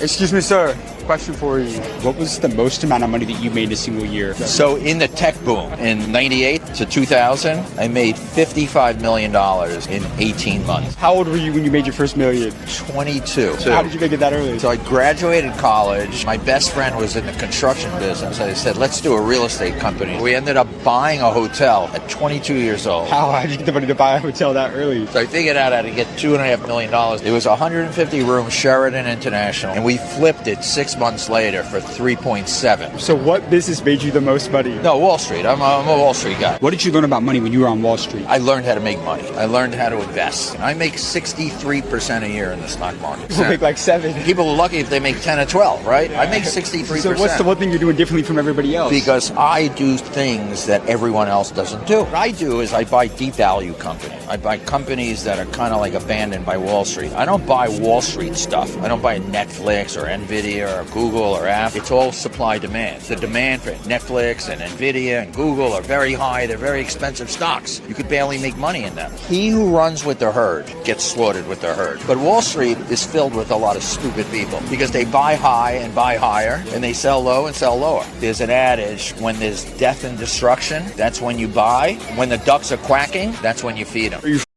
Excuse me, sir. Question for you. What was the most amount of money that you made in a single year? So in the tech boom in 98 to 2000, I made $55 million in 18 months. How old were you when you made your first million? 22. How did you make it that early? So I graduated college. My best friend was in the construction business. I said, let's do a real estate company. We ended up buying a hotel at 22 years old. How did you get the money to buy a hotel that early? So I figured out how to get $2.5 million. It was a 150-room Sheraton International, and we flipped it 6 months later for 3.7. So what business made you the most money? No, Wall Street. I'm a Wall Street guy. What did you learn about money when you were on Wall Street? I learned how to make money. I learned how to invest. I make 63% a year in the stock market. People make like 7. People are lucky if they make 10 or 12, right? I make 63%. So what's the one thing you're doing differently from everybody else? Because I do things that everyone else doesn't do. What I do is I buy deep value companies. I buy companies that are kind of like abandoned by Wall Street. I don't buy Wall Street stuff. I don't buy Netflix or Nvidia or Google or Apple. It's all supply demand. The demand for Netflix and Nvidia and Google are very high. They're very expensive stocks. You could barely make money in them. He who runs with the herd gets slaughtered with the herd. But Wall Street is filled with a lot of stupid people because they buy high and buy higher and they sell low and sell lower. There's an adage, when there's death and destruction, that's when you buy. When the ducks are quacking, that's when you feed them.